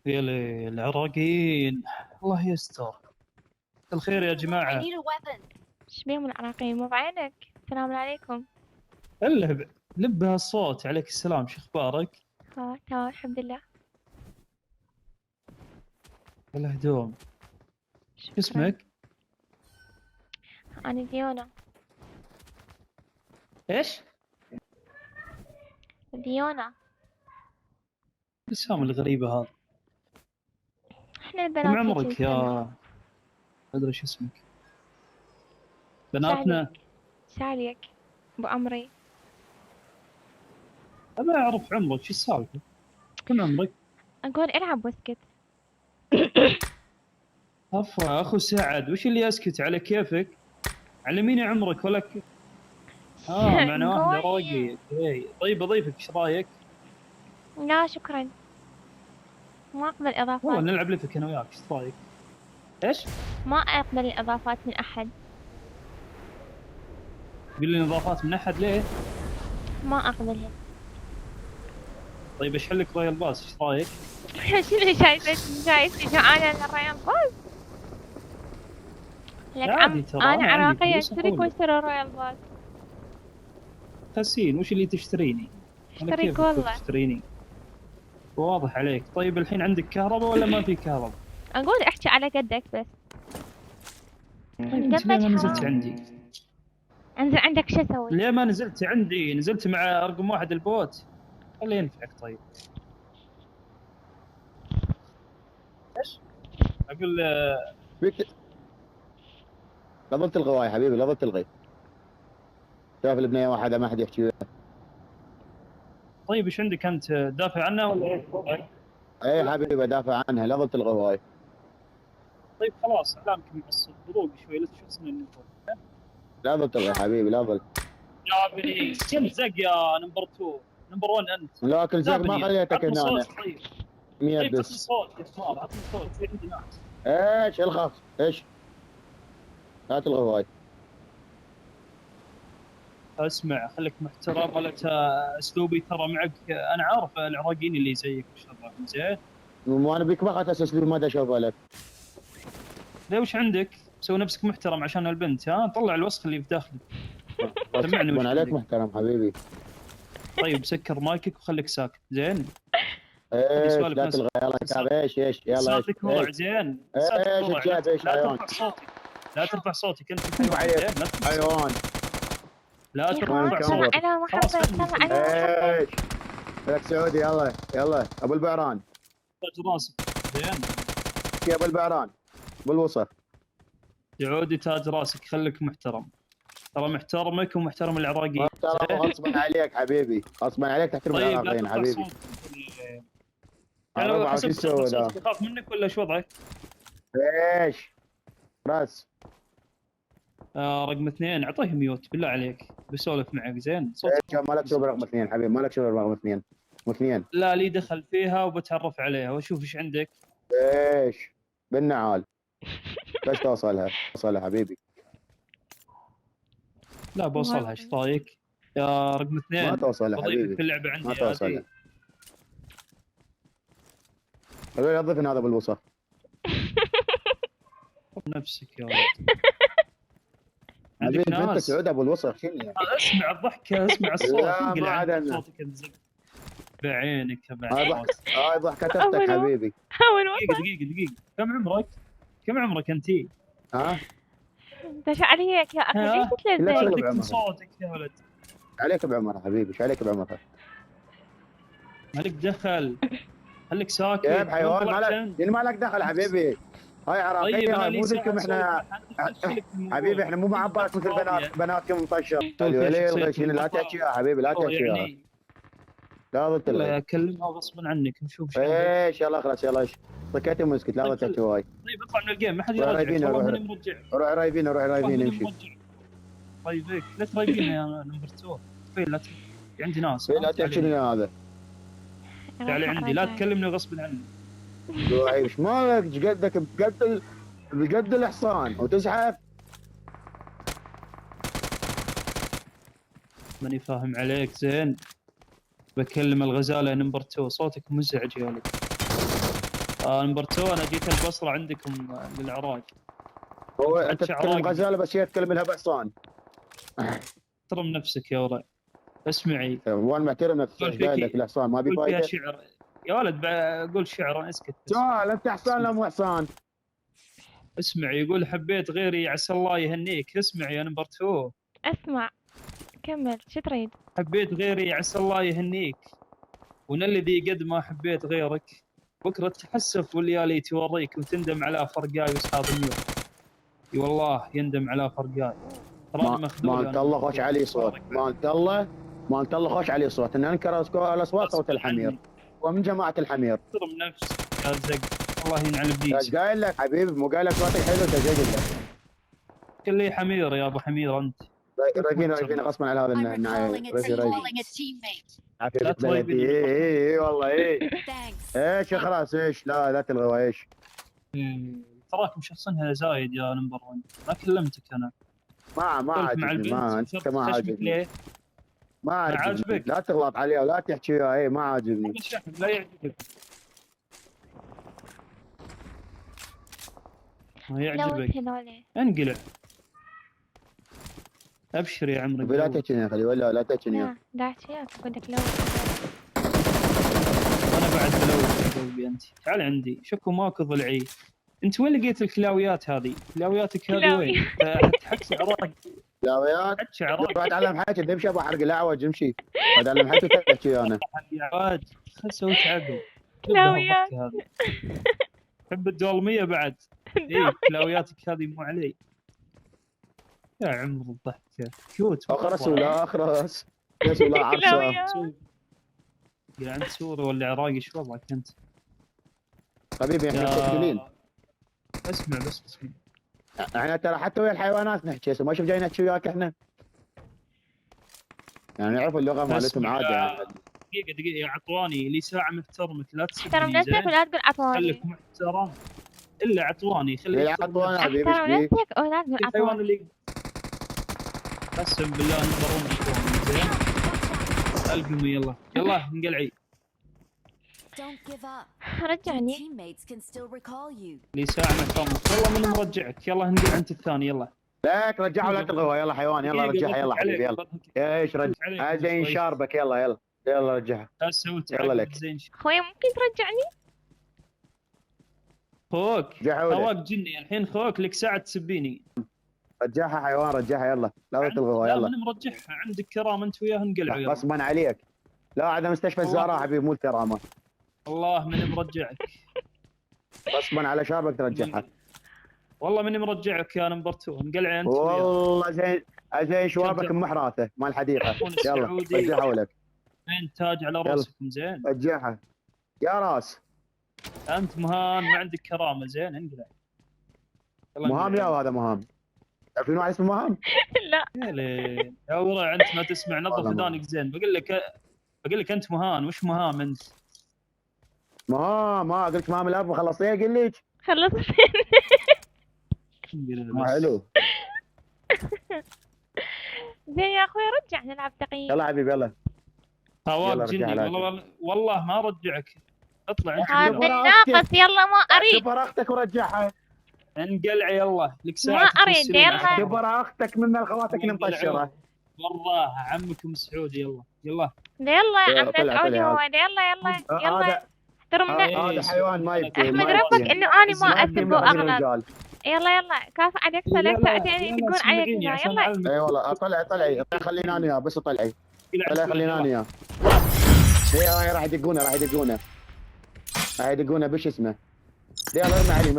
يا العراقيين الله يستر. الخير يا جماعة. ايش بيهم العراقيين مو بعينك؟ السلام عليكم. الا لبها الصوت. عليك السلام، شو اخبارك؟ تمام الحمد لله. الهدوم. شو شكرا. اسمك؟ أنا ديونا. ايش؟ ديونا. الاسم الغريبة هذا. احنا كم البنات هيك عمرك نسمي. يا ادري شو اسمك؟ شعليك. بناتنا. شعليك ابو عمري. ابى اعرف عمرك، شو السالفة؟ كم عمرك؟ اقول العب واسكت. افا اخو سعد، وش اللي اسكت على كيفك؟ علميني عمرك ولك. معنا واحد نقول عراقي. اوكي طيب اضيفك، ايش رايك؟ لا شكرا، ما اقبل والله اضافات. نلعب لفك انا وياك، ايش رايك؟ ايش؟ ما اقبل الاضافات من احد. قل لي اضافات من احد ليه؟ ما اقبلها. طيب اشحن لك رويال باس، ايش رايك؟ شنو شايفتني جوعانة للريال باز؟ لك عادي ترى، انا انا عندي عراقية فلوس اشترك احولك. واشتري رويال باز. خسين، وش اللي تشتريني؟ على اشتريك كيفك والله. تشتريني. واضح عليك. طيب الحين عندك كهرباء ولا ما في كهرباء؟ اقول احكي على قدك بس. طيب انت ليه دمك ما نزلت حرام. عندي؟ انزل عندك شو اسوي؟ ليه ما نزلت عندي؟ نزلت مع رقم واحد البوت. خليه ينفعك. طيب ايش؟ اقول فيك. لا ظل تلغي يا حبيبي، لا ظل تلغي. شايف البنيه واحده ما حد يحكي وياها. طيب ايش عندك انت؟ دافع عنها ولا ايش وضعك؟ اي حبيبي بدافع عنها، لا ظل تلغي هواي. طيب خلاص، اعلامك معصب بروق شوي، لا تشوفنا النفوذ. لا ظل تلغي حبيبي، لا ظل. جابني كم زق يا نمبر 2 نمبر 1 انت. لكن زق ما جابني خليتك عطني هنا. صوت. طيب 100 طيب عطني بس. صوت يا شباب، عطني صوت في عندي ناس. ايش الخص؟ ايش؟ لا تلغي هواي. اسمع خليك محترم، ولا اسلوبي ترى معك. انا عارف العراقيين اللي زيك وشرهم زين. وانا بيك ما اخذت اساس ما دا اشوفها لك. ليه وش عندك؟ سوي نفسك محترم عشان البنت، ها طلع الوسخ اللي في داخلك. سمعني وش غصبا عليك عندك. محترم حبيبي. طيب سكر مايكك وخليك ساكت زين. هذه ايش سوالف لا ناس. تلغي. يلا كتاب ايش يلا ايش لساتك مرع ايش زين، لساتك ايش مرع. تجاب ايش لا حيوان. ترفع صوتك. لا ترفع صوتك انت حيوان عيب. زين. لا ترفع صوتك. حيوان. لا يا ترفع اخوان طلع صوتك. على خلاص محبة، خلني طلع على محبة. ايش لك سعودي. يلا يلا ابو البعران. تاج راسك زين. يا ابو البعران بالوصف. يعودي تاج راسك، خليك محترم. ترى محترمك ومحترم العراقيين محترم زين. غصبا عليك حبيبي، غصبا عليك تحترم طيب لا العراقيين ترفع حبيبي. صوتك. يعني لو الربع وش حسبت ترفع تسوي ذا؟ صوتك اخاف منك ولا شو وضعك؟ ايش راس. رقم 2 اعطيه ميوت بالله عليك، بسولف معك زين. ايش صوتك مالك شغل رقم اثنين حبيبي، مالك شغل رقم اثنين. واثنين لا لي دخل فيها، وبتعرف عليها واشوف ايش عندك. ايش بالنعال. بس توصلها حبيبي. لا بوصلها، ايش رايك؟ يا رقم ما 2 توصلها بضيفك حبيبي، في اللعبه ما عندي توصلها. هذه. حبيبي اضيفني هذا بالوصف. نفسك يا ولد. عندك حبيبي انت ناس. سعود ابو الوصف شنو يعني؟ اسمع الضحكه، اسمع الصوت. لا انقل ما عندك عدنا. صوتك الزق بعينك يا بعد هاي صوت. ضحكه اختك حبيبي. اول دقيقه. كم عمرك؟ كم عمرك انت؟ ها انت شو عليك يا اخي؟ ليش لا تلزق؟ شغل صدقت بعمرها. صوتك يا ولد. عليك بعمرها حبيبي، ايش عليك بعمرها؟ مالك دخل. خليك ساكت. كيف حيوان وين طلعت مالك؟ انت؟ يعني مالك دخل حبيبي. هاي طيب عراقيه، انا هاي لي مو زيكم ساعه اسولف احنا. معك، انت دخلك في الموضوع. حبيبي احنا مو معبرك مثل بناتكم مطشه. تقول فيها ليه شخصيه الغشين لا تحكي يا حبيبي، لا تحكي يا. يعني. لا تلغي. لا اكلمها غصبا عنك، نشوف ايش عندك. ايش يلا خلاص يلا ايش. سكتي ومسكت لا طيب تحكي هواي. طيب اطلع من الجيم، ما حد روح يرجعك. رايبينا، والله روح ماني مرجع. روح رايبينا، روح والله رايبينا ماني امشي. مرجع. طيب هيك لا ترايبينا يا نمبر 2. فين لا عندي ناس. لا تحكي لي هذا. تعال عندي، لا تكلمني غصب عني. ايش مالك؟ ايش قدك بقد الحصان وتزحف. ماني فاهم عليك زين. بكلم الغزاله نمبر 2، صوتك مزعج يا ولد. نمبر 2 انا جيت البصره عندكم للعراق. هو أنت انت تتكلم عراقي. غزاله بس هي تتكلم لها بحصان. احترم نفسك يا ولد. اسمعي، وانا محترم نفسي قول ايش قايل فيك لك الحصان ما بي قول فيها فايده. شعر يا ولد. قول شعر، اسكت بس. سؤال انت حصان لا مو حصان. اسمع، يقول حبيت غيري عسى الله يهنيك. اسمع يا نمبر 2، اسمع، كمل شو تريد؟ حبيت غيري عسى الله يهنيك، وانا الذي قد ما حبيت غيرك بكره تحسف والليالي توريك وتندم على فرقاي واصحاب النور. اي والله يندم على فرقاي. تراني مخذول. ما انت الله خوش عليه صوت. ما انت الله خوش عليه صوت. ان انكر الاصوات صوت الحمير ومن جماعه الحمير. احترم نفسك يا زق، الله ينعل ابليس. ايش قايل لك حبيبي؟ مو قايل لك صوتك حلو انت قايل لك. كل حمير يا ابو حمير انت. رايقين غصبا على هذا I'm النعايه. recalling a رايقين teammate. عافيه لا بلدي. تريبني. اي والله اي. Thanks. ايش خلاص ايش لا تلغوا ايش. تراك مشخصنها زايد يا نمبر 1. ما كلمتك انا. ما قلت مع عاجبني. البنت ما انت وصرت ما خشمك عاجبني. ليه؟ ما عاجبني. عاجبك؟ لا تغلط عليها ولا تحكي وياها. اي ما عاجبني. لا يعجبك. ما يعجبك هذول انقلع. ابشر يا عمري. لا تحكيني يا خلي ولا لا تحكيني. لا داعش وياك اقول لك لو انا بعد بلوث يا قلبي. انت تعال عندي. شكو ماكو ضلعي. انت وين لقيت الكلاويات هذه؟ كلاوياتك هذه وين؟ تحكي عراق. كلاويات. تحكي عراق روح اتعلم حكي امشي ابو حرق الاعوج امشي. اتعلم حكي وتحكي انا. يا عاد. خل سويت عقل. كلاويات. تحب الدولمية بعد. ايه كلاوياتك هذه مو علي. يا عمر الضحكة كيوت. اخرس ولا اخرس. بس ولا عرسه. كلاويات. يا انت سوري ولا عراقي شو وضعك انت؟ حبيبي احنا مستقبلين. اسمع بس اسمع. احنا ترى حتى ويا الحيوانات نحكي. ما شوف جاي نحكي وياك احنا. يعني نعرف اللغه مالتهم عادي يعني. دقيقة يا عطواني لي ساعة محترمك لا احترم تسبني نفسك زين. ولا تقول عطواني. خليك محترم. الا عطواني خليك يا عطواني حبيبي احترم ايش بيك؟ نفسك ولا تقول الحيوان عطواني. اللي قسم بالله نمبر 1 عطواني زين. القمي يلا انقلعي. Don't give up. رجعني. Teammates can still recall you. لي ساعة محترمك والله من مرجعك. يلا انقلع انت الثاني يلا. لك رجعه ولا تلغوها. يلا حيوان يلا رجعها يلا حبيبي يلا. ايش رجع زين شاربك يلا رجعها. لا سويت يلا لك. زين. خوي ممكن ترجعني؟ خوك رجعها هواك جني الحين. خوك لك ساعة تسبيني. رجعها حيوان رجعها يلا لا تلغوها لا يلا. من مرجعها. عندك كرامة انت وياه انقلعوا يلا. غصبا عليك. لا هذا مستشفى الزهراء حبيبي مو الكرامه. والله من مرجعك. غصبا على شاربك ترجعها. والله من مرجعك يا نمبر 2. انقلع انت وياه. والله زين شواربك محراثه مال الحديقه. يلا رجعها ولك. زين تاج على راسكم زين. رجعها يا راس. انت مهان ما عندك كرامه زين انقلع. يلا مهام انقلع. يا هذا مهام. تعرفين واحد اسمه مهام؟ لا. يا ليل يا ورع انت ما تسمع. نظف والله ودانك زين. بقول لك انت مهان. وش مهام انت؟ ما قلت مهام الاب خلصتيه قل لك. خلصت. ما حلو. زين يا اخوي رجع نلعب دقيقة. يلا حبيبي يلا. هواك يلا جني رجع والله ما رجعك. اطلع انت هذا وياه. الناقص يلا ما اريد. كبر اختك ورجعها. انقلع يلا لك ساعه. ما أريد، يلا. كبر اختك من خواتك المطشره. والله عمك مسعود يلا. يلا يلا، عم طلع، تسعودي طلع. هو يلا هذا احترم إيه. هذا حيوان ما يبكي. احمد ما ربك يبكي. انه اني ما ما يبكي من اسب غير واغلب. الرجال. يلا كافة عليك سلك ساعتين تقول عليك يلا. اي والله طلعي خلينا انا وياه بس طلعي خلينا انا وياه. راح يدقونه راح يدقونه بش اسمه. يلا ارمي علي